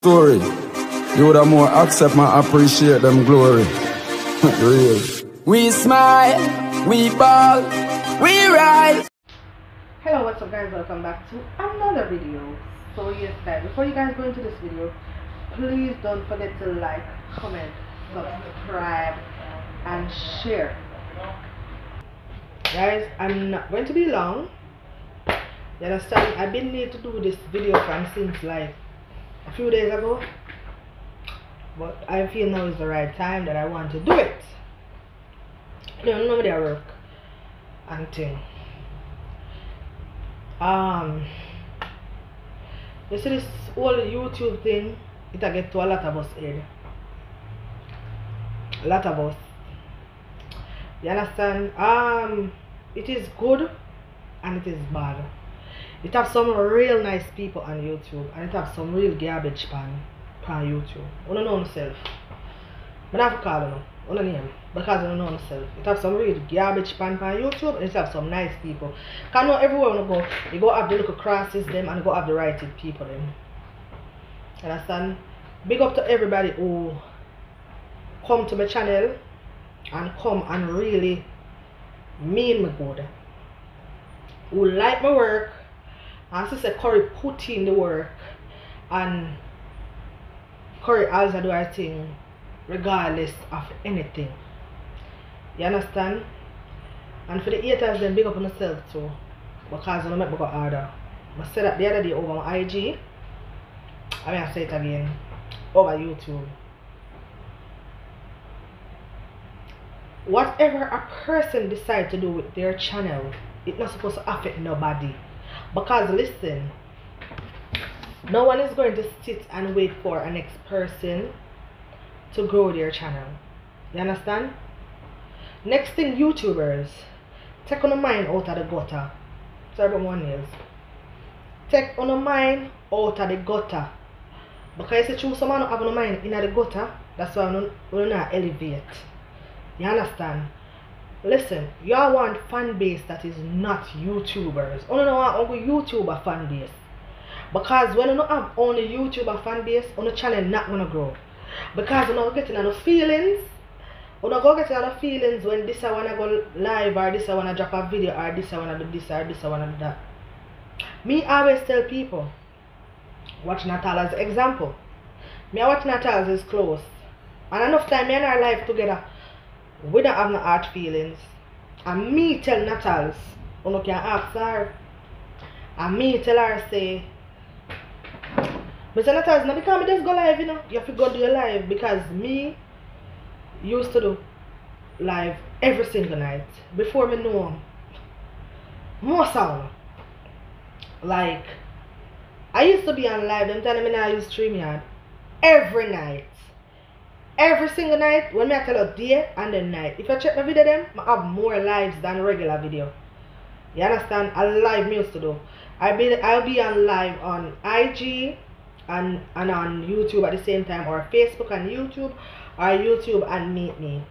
story, you would have more accept and appreciate them glory. Real. We smile, we ball, we rise. Hello, what's up guys, welcome back to another video. So yes guys, before you guys go into this video, please don't forget to like, comment, subscribe and share. Guys, I'm not going to be long. You understand? I've been need to do this video since like a few days ago, but I feel now is the right time that I want to do it. You know, nobody at work and thing. You see this whole YouTube thing, it'll get to a lot of us head. A lot of us. You understand? It is good and it is bad. It have some real nice people on YouTube and it have some real garbage pan YouTube. I don't know myself. But I have to call them. I don't name because I don't know myself. It have some real garbage pan YouTube and it have some nice people. Cause I know everywhere you go, you go have the little crosses them and you go have the righted people them. You understand? Big up to everybody who come to my channel and come and really mean me good. Who like my work and sister Curry put in the work and Curry also do her thing regardless of anything. You understand? And for the haters then big up on myself too, because I don't make me go harder. I said that the other day over my IG. I mean I say it again over YouTube. Whatever a person decides to do with their channel, it's not supposed to affect nobody. Because listen, no one is going to sit and wait for a next person to grow their channel. You understand? Next thing, YouTubers, take on the mind out of the gutter. Sorry about one is. Take on the mind out of the gutter. Because if you choose someone who have on the mind in the gutter, that's why we not elevate. You understand? Listen, y'all want fan base that is not YouTubers. You don't want only YouTuber fan base. Because when you don't have only YouTuber fan base, on the channel not gonna grow. Because you're not getting enough feelings. You're not going to get enough feelings when this I wanna go live, or this I wanna drop a video, or this I wanna do this, or this I wanna do that. Me always tell people, watch Natala's example. Me watch Natala's is close. And enough time me and her live together. We don't have no hard feelings. And me tell Natals, you can ask her. And me tell her say, Mr. Natals, now because me just go live, you know. You have to go do your live because me used to do live every single night. Before me know more sound. Like I used to be on live, them telling me now I use StreamYard every night. Every single night, when I tell you day and the night. If I check my video them, I have more lives than regular video. You understand? A live me used to do. I'll be on live on IG and on YouTube at the same time, or Facebook and YouTube, or YouTube and Meet Me.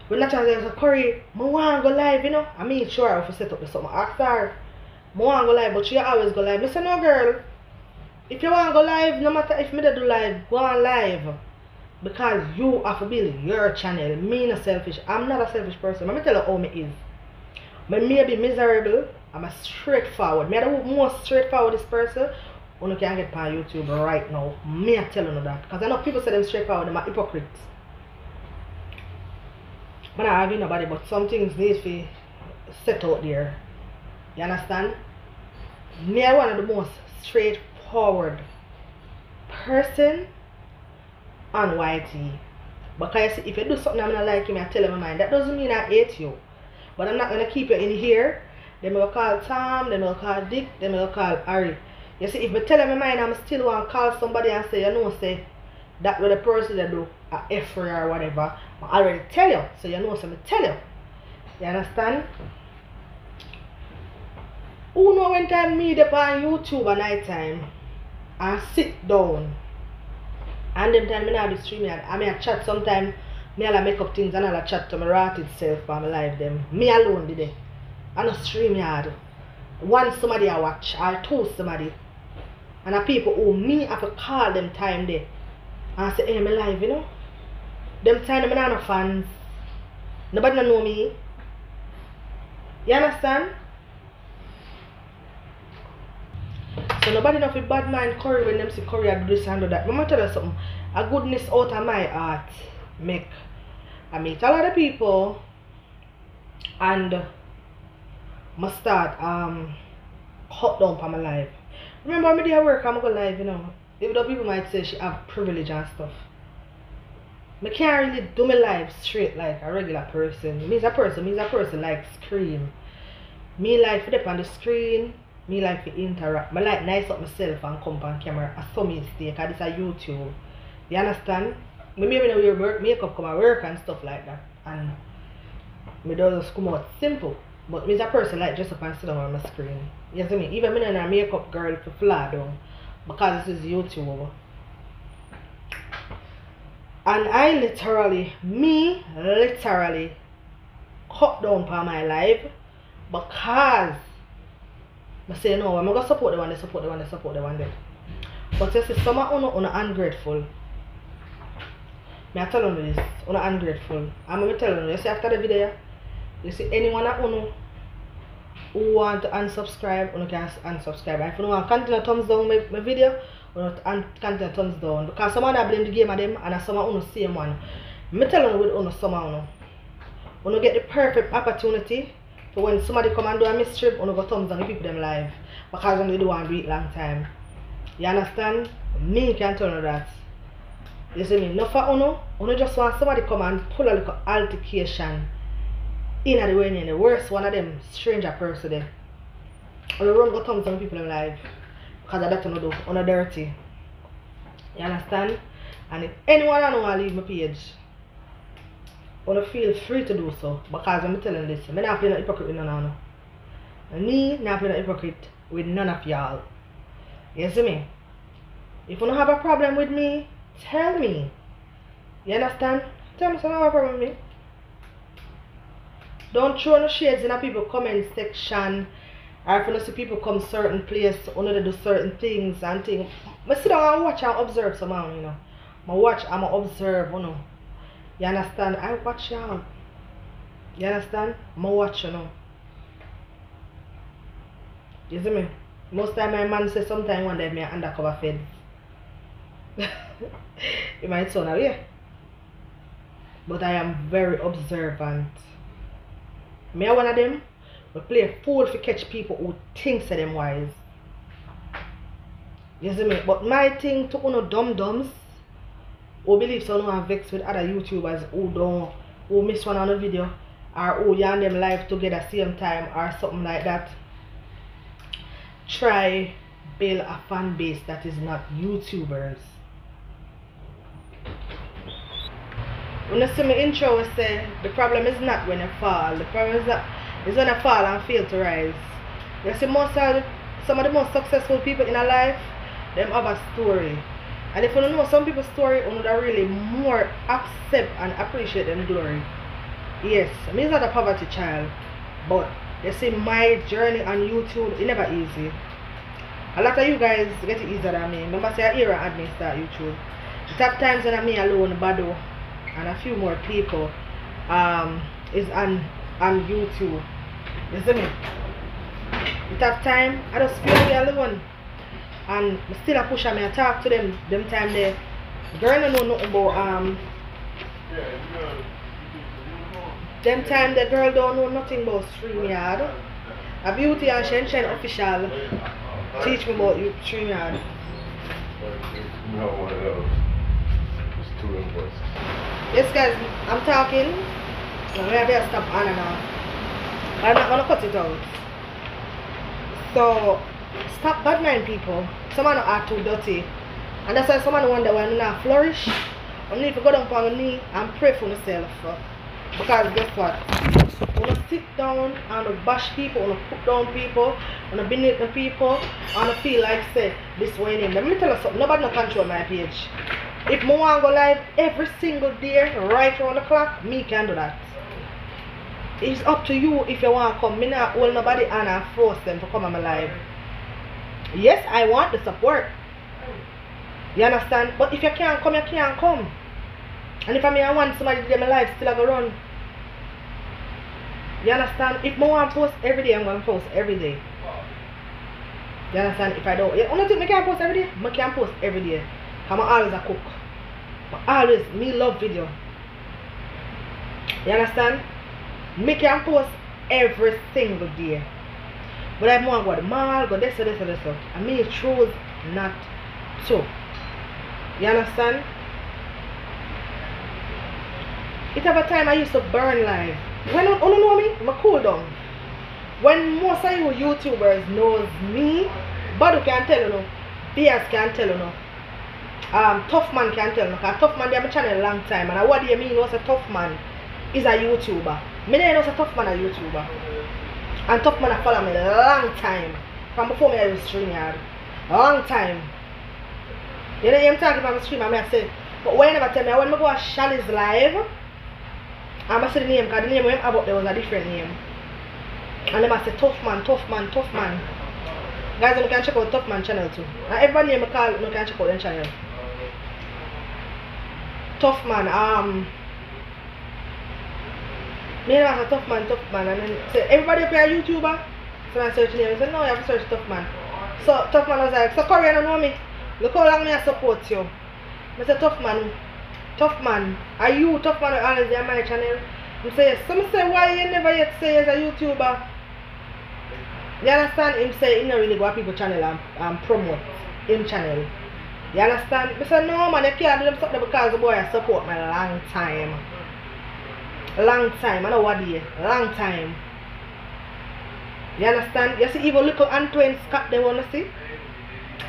When I tell you, Curry, I want to go live, you know. I mean, sure, if I set up with something, ask her. I want to go live, but she always go live. I say, no girl, if you want to go live, no matter if me do live, go on live. Because you have to build your channel. Me not selfish. I'm not a selfish person. Let me tell you how me is. I may be miserable. I'm a straightforward. Me the most straightforwardest person you can get on YouTube right now. Me I tell you that. Because I know people say them straightforward, them are hypocrites. I'm not arguing nobody, but some things need to be set out there. You understand? Me are one of the most straightforward person on YT. Because if you do something I'm not like you, I tell you my mind. That doesn't mean I hate you. But I'm not gonna keep you in here. Then we'll call Tom, then we'll call Dick, then we'll call Harry. You see, if I tell you my mind, I'm still want to call somebody and say, you know, say that with the person that do a F or whatever. I already tell you. So you know, so I tell you. You understand? Who know when time me up on YouTube at night time and sit down and them time me not do StreamYard. I mean I chat sometime, me all make up things and I'll chat to my rotted self for my live them. Me alone did it. I no StreamYard. One somebody I watch or two somebody. And the people who me have to call them time there and say, hey, me live, you know. Them time them not no fans. Nobody know me. You understand? So nobody know if bad mind Curry when them see Curry I do this and do that. But I'm tell you something. A goodness out of my heart make I meet a lot of people and must start cut down for my life. Remember me there work I'm go live, you know. Even though people might say she have privilege and stuff. I can't really do my life straight like a regular person. Me as a person like scream. Me like to dip on the screen. Me like to interact. I like nice up myself and come on camera. I saw mistake because this is YouTube. You understand? Me maybe know your work, makeup come and work and stuff like that. And me just come out simple. But me as a person like just up and sit down on my screen. You see me? Even me not a makeup girl to fly down. Because this is YouTube. And I literally cut down for my life because I say no, I'm gonna support the one there. But you see, some of you are ungrateful. I tell you this, you are ungrateful. I'm gonna tell you see after the video, you see anyone of you who want to unsubscribe, you can unsubscribe. And if you want to continue thumbs down my video, continue thumbs down because someone that blame the game of them and someone on the same one. I tell you with someone you get the perfect opportunity for when somebody come and do a mischief, you go thumbs down the people them live because they do want to do it long time. You understand? Me can tell you that. You see me? Not for you just want somebody come and pull a little altercation in the way in the worst one of them stranger person there. You run go thumbs down people them live. Because that's what I do, on a dirty. You understand? And if anyone I know want to leave my page, I feel free to do so. Because I'm telling this, I'm not playing a hypocrite with none of you. And me, not playing a hypocrite with none of y'all. You see me? If you don't have a problem with me, tell me. You understand? Tell me if you don't have a problem with me. Don't throw no shades in a people's comment section. Or if you see people come certain place, they do certain things and things. I sit down and watch and observe someone, you know. I watch and I observe, you know. You understand? I watch y'all. You understand? I watch, you know. You see me? Most time my man says sometimes one day me undercover fed. It might sound away. But I am very observant. Me are one of them. We play a fool to catch people who think them wise. You see me? But my thing to dum-dums who believe so no have vexed with other YouTubers who miss one on a video or who yarn them live together same time or something like that. Try build a fan base that is not YouTubers. When you see my intro, I say the problem is not when you fall. The problem is that it's when I fall and fail to rise. You see some of the most successful people in our life, them have a story. And if you don't know some people's story, you would really more accept and appreciate them glory. Yes, I'm not a poverty child, but you see my journey on YouTube, it's never easy. A lot of you guys get it easier than me. Remember say I era admin start YouTube. The top times when I'm me alone, Bado, and a few more people is on YouTube. You see me? It have time, I just feel me alone. And I still a push and I talk to them time there. Girl don't know nothing about them time the girl don't know nothing about StreamYard. A Beauty and Shenshen official teach me about StreamYard. No one of those. It's two of us. Yes guys, I'm talking. I'm going to stop on and off. I'm not going to cut it out. So, stop bad mind people. Someone are too dirty. And that's why someone wonder why I'm not flourish. I need to go down on my knee and pray for myself. Because guess what? When I sit down and bash people, when I put down people, when I beneath the people, and I feel like say this way in. Let me tell you something, nobody no control my page. If I want to go live every single day, right around the clock, me can do that. It's up to you if you want to come. Me not hold nobody and I force them to come on my live. Yes, I want the support. You understand? But if you can't come, you can't come. And if I want somebody to do my life, still I go run. You understand? If I want to post every day, I'm going to post every day. You understand? If I don't, only thing I can't post every day, I can't post every day. Because I'm always a cook. Me love video. You understand? I can post every single day. But I want to go to the mall, go this or this or this. And me choose not to. You understand? It have a time I used to burn live. When you know me, I'm cool down. When most of you YouTubers knows me, Badu can tell you no, BS can tell you no, Tough Man can tell you no, because Tough Man they have a channel a long time, and what do you mean was a Tough Man is a YouTuber. Me know a Tough Man a YouTuber. And Tough Man a follow me a long time. From before me I was streaming a long time. You know I'm talking about my stream and I say, but when you never tell me when I go to Shali's live, I'm going to say the name because the name when I'm about there was a different name. And they must say Tough Man, Tough Man, Tough Man. Guys, you can check out Tough Man channel too. And every name I call, you can check out their channel. Tough Man, me was a Tough Man, and then say everybody up here a YouTuber. So I search the name. I said no, you have to search Tough Man. So Tough Man was like, so Corey, you don't know me. Look how long I support you. I said Tough Man, are you Tough Man or always on my channel? I say yes. Some say why you never yet say as a YouTuber. You understand? Him say he don't really go to people's channel and promote him channel. You understand? I said no man, you can't do them something because the boy I support me a long time. Long time, I know what day. Long time. You understand? You see even little Antoine Scott they wanna see?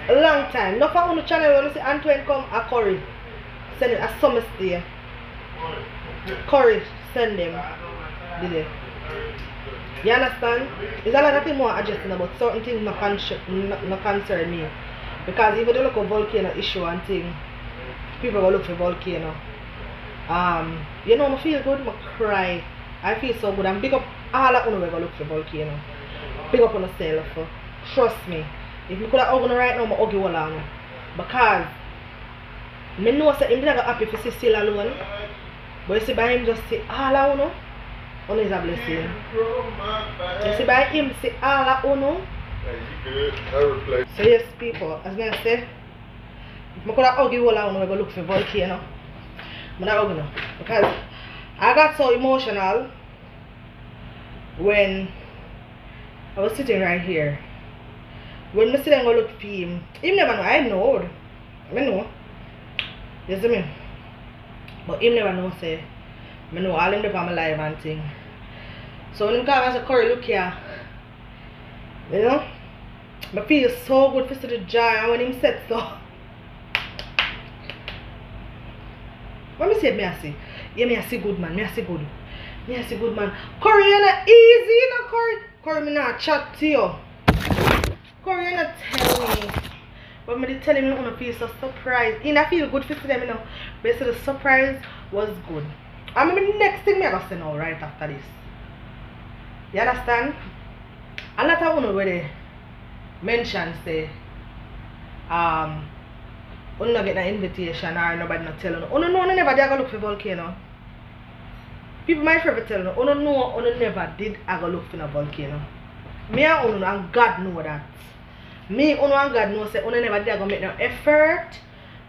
A long time. Not for on the channel wanna see Antoine come a Curry. Send it a summer stay. Curry send them. Did they? You understand? There's a lot of things more adjusting about certain things not concern me. Because even the look of volcano issue and thing, people go look for volcano. You know, I feel good, I cry. I feel so good. And big up all of you go look for volcano. Big up on yourself. Trust me. If you could have hugged right now, I hug you along. Because I know that I'm not happy to see still alone. But you see by him just say all of you, one is a blessing. You see by him say all of you. So yes people, as I say, if I could have hugged you along, I go look for volcano. I'm not hugging you. Because I got so emotional when I was sitting right here. When I sit and go look for him, he never know. I know. You see me? But he never know say I know all him there on my live and thing. So when him come and say, Corey, look here. You know? I feel so good for the joy, and when him said so. What me say me I see? Yeah, me I see good man, me I see good. Me I see good man. Corey, you're not easy, you know, Corey. Corey, me not chat to you. Corey, you not tell me. But me tell him I feel so surprised. And I feel good for them, you know. But so the surprise was good. I mean the next thing me I gonna say now right after this. You understand? A lot of where they mention say you not get an invitation or nobody not tell you. You know never did go look for volcano. People might forever tell you, you know you never did go look for a volcano. Me and you and God know that. Me and God know say you never did go make no effort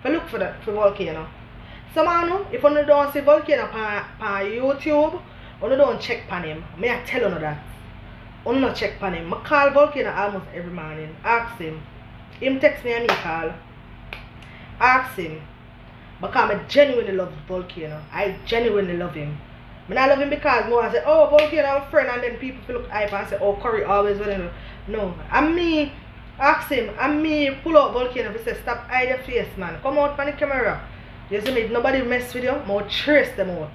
to look for that for volcano. Some of you, if you don't see volcano on YouTube, you don't check on him. Me I tell you that. You not check on him. I call volcano almost every morning. Ask him. Him text me and me call. Ask him. Because I genuinely love volcano. I genuinely love him. I love him because I say, oh, volcano I'm a friend, and then people look hype and say, oh, Curry always winning. No. And me ask him, and me pull out volcano and say, stop hide your face, man. Come out from the camera. You see me, if nobody mess with you, I will trace them out.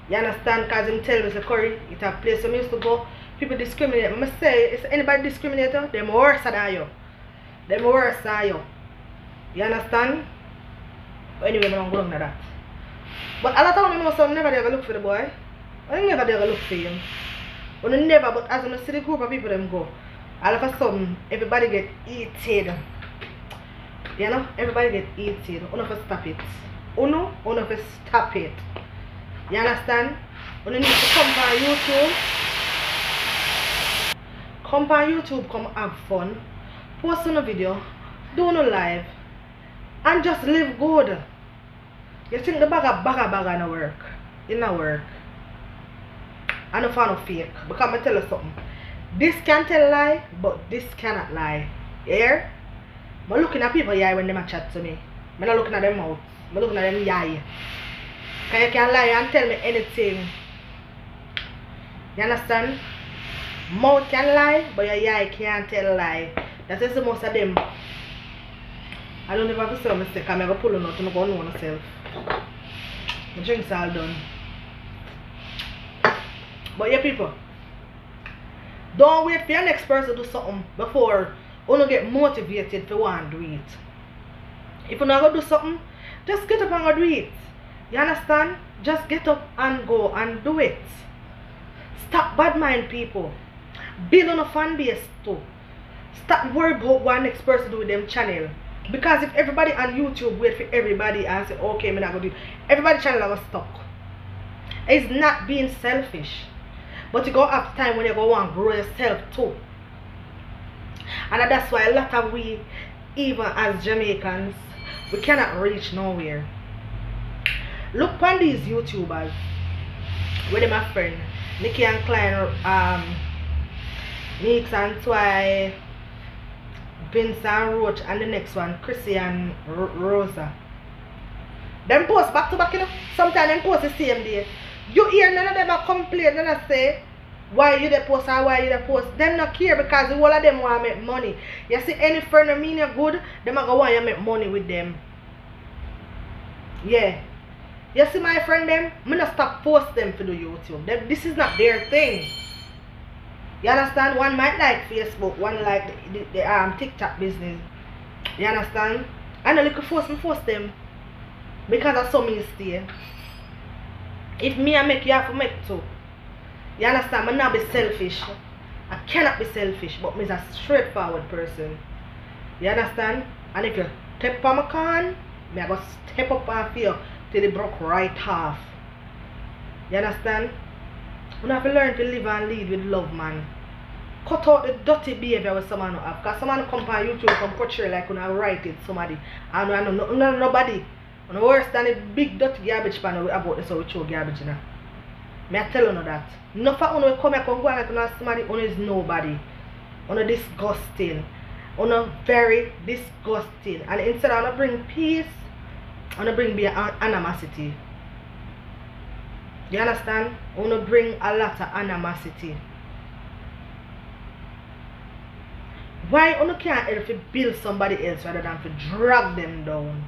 You understand? Because him tell me, say, Curry, it's a place I used to go. People discriminate. I say, is anybody discriminate you? They're worse than you. They're worse than you. You understand? But anyway, I'm not going to that. But a lot of people know, so I never did look for the boy. I never did look for him. But I never, but as I see the group of people them go, all of a sudden everybody get heated. You know, everybody get heated. Uno for stop it. Uno for stop it. You understand? Uno need to come on YouTube. Come on YouTube, come have fun. Post on a video. Do no live. And just live good. You think the bagger no work. It no work. I don't find no fake. Because I tell you something. This can tell a lie, but this cannot lie. You hear? I'm looking at people eye when they chat to me. I'm not looking at them mouth. I'm looking at them eye. Because you can lie and tell me anything. You understand? Mouth can lie, but your eye can't tell a lie. That is the most of them. I don't ever have to say a mistake. I'm going to pull a note and go on myself. My drinks all done. But yeah, people, don't wait for your next person to do something before you get motivated to want to do it. If you're not going to do something, just get up and go do it. You understand? Just get up and go and do it. Stop bad mind people. Build on a fan base too. Stop worrying about what next person do with them channel. Because if everybody on YouTube wait for everybody and say, okay, I'm not going to do it, everybody's channel is stuck. It's not being selfish. But you go have time when you go and grow yourself too. And that's why a lot of we, even as Jamaicans, we cannot reach nowhere. Look on these YouTubers. With my friend, Nikki and Klein, Mix and Twy, Vince and Roach, and the next one, Chrissy and Rosa. Them post back to back, you know. Sometimes them post the same day. You hear none of them a complain, none of say why you the post or why you the post. Them not care because the whole of them want to make money. You see any friend of mean you good, them are going to make money with them. Yeah. You see my friend them, I'm not stop post them for the YouTube. This is not their thing. You understand? One might like Facebook, one like the TikTok business. You understand? I know you can force them. Because of some mistake. If me I make, you have to make too. You understand? I'm not be selfish. I cannot be selfish, but I'm a straightforward person. You understand? And if you step on my can, I go step up on you till it broke right half. You understand? You have to learn to live and lead with love, man. Cut out the dirty behavior with someone have. Because someone come on YouTube and portray like when I write it somebody. And I know nobody. And worse than a big dirty garbage pan about this, so we throw garbage in. May I tell you that? Not for you come here and go like somebody who is nobody. You disgusting. You very disgusting. And instead of bring peace, you bring animosity. You understand? You bring a lot of animosity. Why you can't help to build somebody else rather than to drag them down?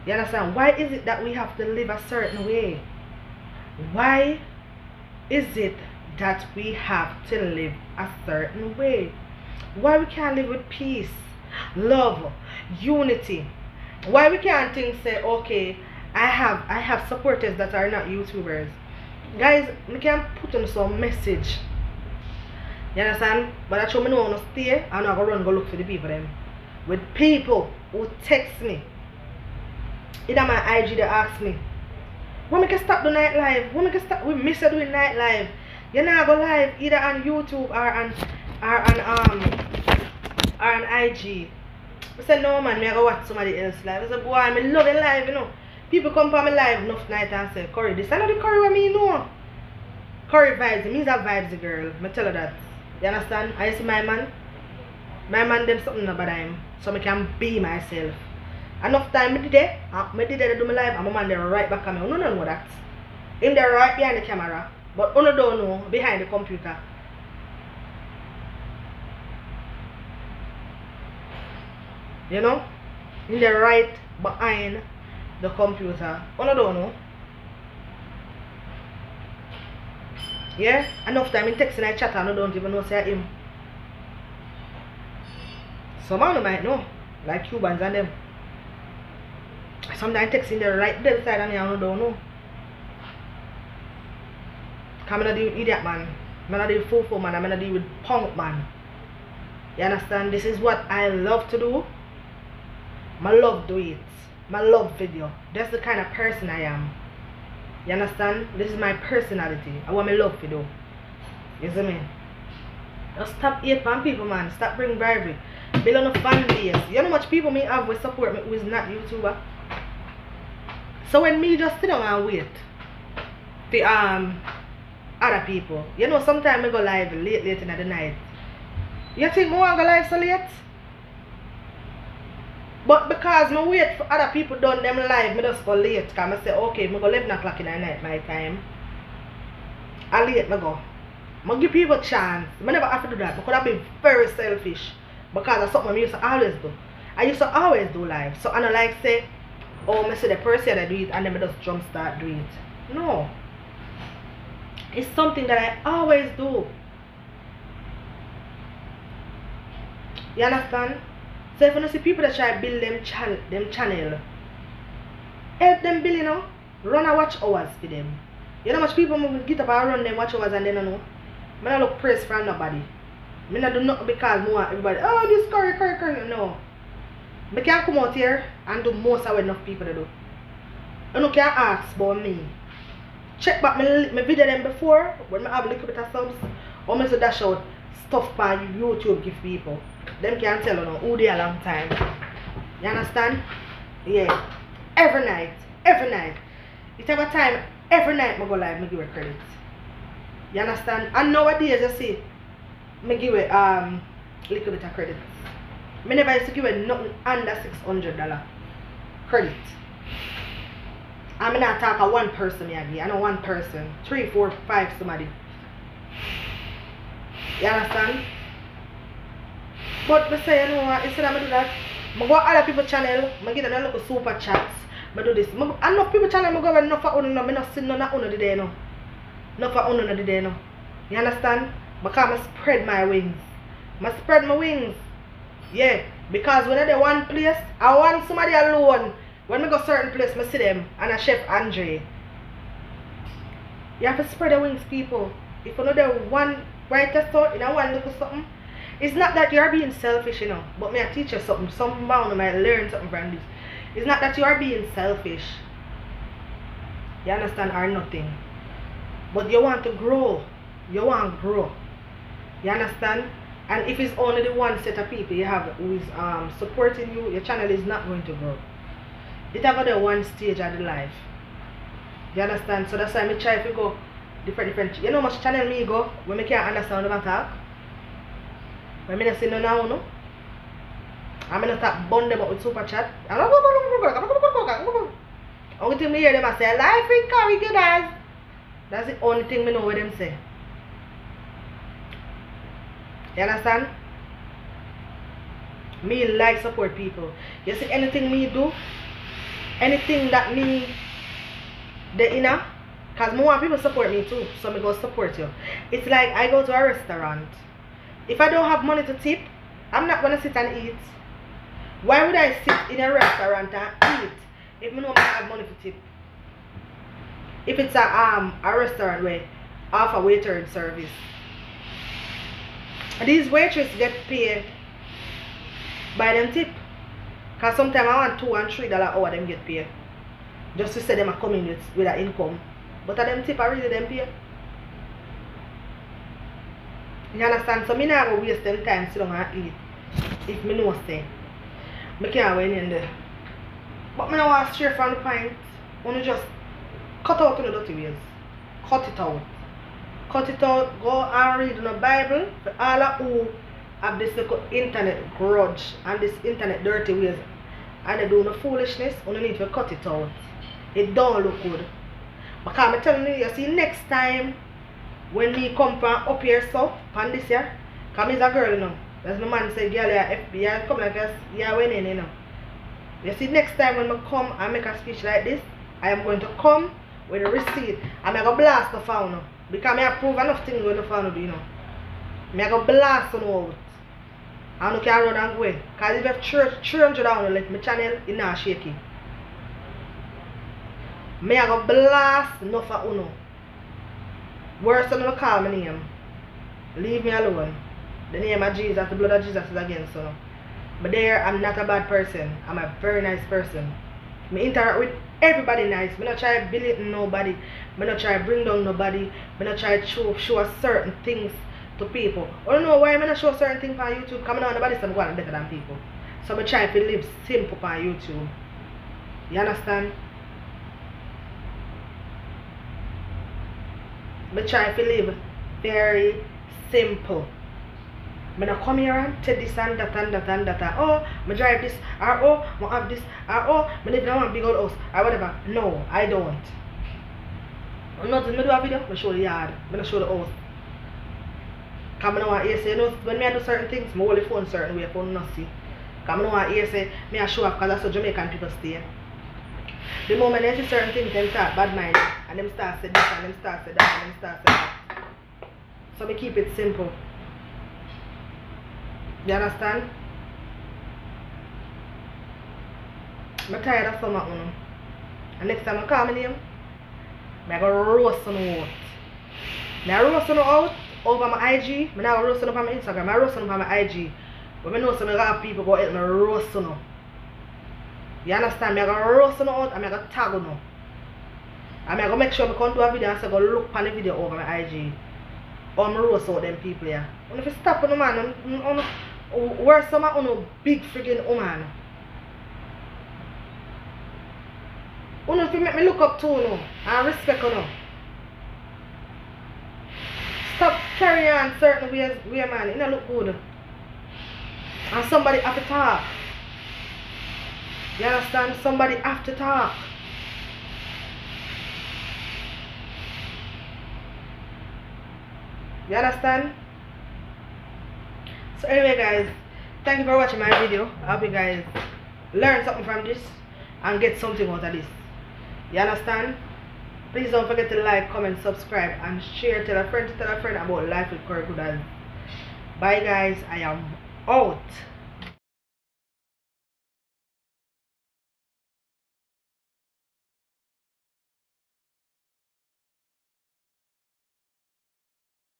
You understand? Why is it that we have to live a certain way? Why is it that we have to live a certain way? Why we can't live with peace, love, unity? Why we can't think say, okay, I have supporters that are not YouTubers. Guys, we can put on some message. You understand? But I show me no want to stay and I go run go look for the people them. With people who text me. Either my IG they ask me, when we can stop the night live? When we can stop? We miss doing night live. You know, go live either on YouTube or on IG. I said no man, I go watch somebody else live. I said boy, I love it live, you know. People come for me live enough night and say, Curry, this is not the Curry what me know. Curry vibes, it means that vibes girl. I tell her that. You understand? I see my man. My man them something about him. So I can be myself. Enough time I did it, do my live, and my man there right back at me. You don't know that. In there right behind the camera. But you don't know behind the computer. You know? In there right behind the computer. You don't know. Yeah? Enough time in texting I chat and I don't even know say him. Some of them might know. Like Cubans and them. Sometimes texting the right dead side and I don't know. Because I'm not deal with idiot man. I'm not deal with foo man. I'm not deal with punk man. You understand? This is what I love to do. I love do it. I love video. That's the kind of person I am. You understand? This is my personality. I want my love to do. You see me? Just stop hate on people, man. Stop bringing bribery. Build on a fan base. You know how much people me have with support me who is not YouTuber? So when me just sit down and wait for other people. You know sometimes I go live late in the night. You think I want to go live so late? But because I wait for other people done them live, I just go late. Because I say, okay, I go 11 o'clock in the night my time. I late I go. I give people a chance. I never have to do that. I could have been very selfish. Because that's something I used to always do. I used to always do live. So I don't like say, oh, I see the person that do it and then I just jump start do it. No. It's something that I always do. You understand? So if you see people that try to build them channel, help them build, you know, run a watch hours for them. You know how much people get up and run them watch hours and they don't know. I don't look praise from nobody. I don't do nothing because I want everybody, oh, this curry. No. I can't come out here and do most of what enough people to do. You know, can't ask about me. Check back my video them before when I have a little bit of subs. Or I dash out stuff by YouTube give people. Them can't tell you know, who they a long time. You understand? Yeah. Every night. It have a time every night I go live, I give it credit. You understand? And nowadays you see, I give it little bit of credit. I never used to give it nothing under $600 credit. I'm not talking one person I know one person. 3, 4, 5 somebody. You understand? But I say, you know what, instead of I do that, I go other people's channel, I get them little super chats, I do this. I know people channel, I go enough for uno, I not see none of uno today, no. Enough for uno today, no. You understand? Because I spread my wings. I spread my wings. Yeah. Because when I do one place, I want somebody alone. When I go certain place, I see them and a Chef Andre. You have to spread the wings, people. If you know the one writer thought in a one look something, it's not that you are being selfish, you know. But me I teach you something. Some bound might learn something from this. It's not that you are being selfish. You understand or nothing. But you want to grow. You want to grow. You understand? And if it's only the one set of people you have who is supporting you, your channel is not going to grow. It have the one stage of the life. You understand? So that's why I try to go different. You know how much channel me go when I can't understand what I talk? When I say no now, no? I'm going to start bond them up with super chat. Only thing I hear them I say, life in curry good as. That's the only thing I know what them say. You understand? Me like support people. You see anything me do, anything that me the inner, because more people support me too, so me go support you. It's like I go to a restaurant. If I don't have money to tip, I'm not gonna sit and eat. Why would I sit in a restaurant and eat if I don't have money to tip? If it's a restaurant where offer waiter service, these waitresses get paid by them tip. Because sometimes I want $2 and $3 hour them get paid. Just to say them are coming with an income. But them tip are really them pay. You understand? So me not go waste them time sit down and eat. If me know say I can't win in there. But me don't want to stray from the point. Only just cut out the dirty ways. Cut it out. Cut it out, go and read in the Bible for all of who have this little internet grudge and this internet dirty ways and they do no foolishness, you need to cut it out. It don't look good. Because I'm telling you, see next time when me come from up here so from this year, because I'm a girl, you know. As my man say, girl, you're FBI, come like us, you're winning, you know. You see next time when I come and make a speech like this, I am going to come with a receipt and I'm going to blast the phone. Because I prove enough things when the phone do, you know. I go blast on out. And you can run and go. Because if you have 300 down like my channel, it's not shaky. I go blast enough of uno. Worse than you call my name. Leave me alone. The name of Jesus, the blood of Jesus is against you. But there, I'm not a bad person. I'm a very nice person. I interact with everybody nice. I don't try to belittle nobody. I don't try to bring down nobody. I don't try to show certain things to people. I don't know why I'm not show certain things on YouTube. Because I know nobody's going to better than people. So I try to live simple on YouTube. You understand? I try to live very simple. I don't come here and take this and that and that and that. Oh, I drive this, or oh, I have this, or oh, I live in a big old house, or whatever. No, I don't. I'm not going to do a video, I show the yard, I don't show the house. Because I don't want to say, when I do certain things, I hold the phone certain way, phone not see. Because I don't want to say, I show off because that's how Jamaican people stay. The moment they see certain things, they start bad mind, and them start say this, and them start say that, and them start say that. So I keep it simple. You understand? I'm tired of some of them. And next time I call my name, I'm going to roast them out. I roast them out over my IG. I'm not roast them on my Instagram. I roast them on my IG. But I know some of people go help me roast them. You understand? I'm going to roast them out and I'm going to tag them. And I'm going to make sure I come do a video and say go look on the video over my IG. Or I'm roast out them people here. And if you stop on the man, where some of you big friggin' woman. You if you make me look up to you and respect you. Stop carrying on certain ways, man. It don't look good. And somebody have to talk. You understand? Somebody have to talk. You understand? So anyway guys, thank you for watching my video. I hope you guys learn something from this and get something out of this. You understand? Please don't forget to like, comment, subscribe and share. Tell a friend about Life with Corey Goodall. Bye guys, I am out.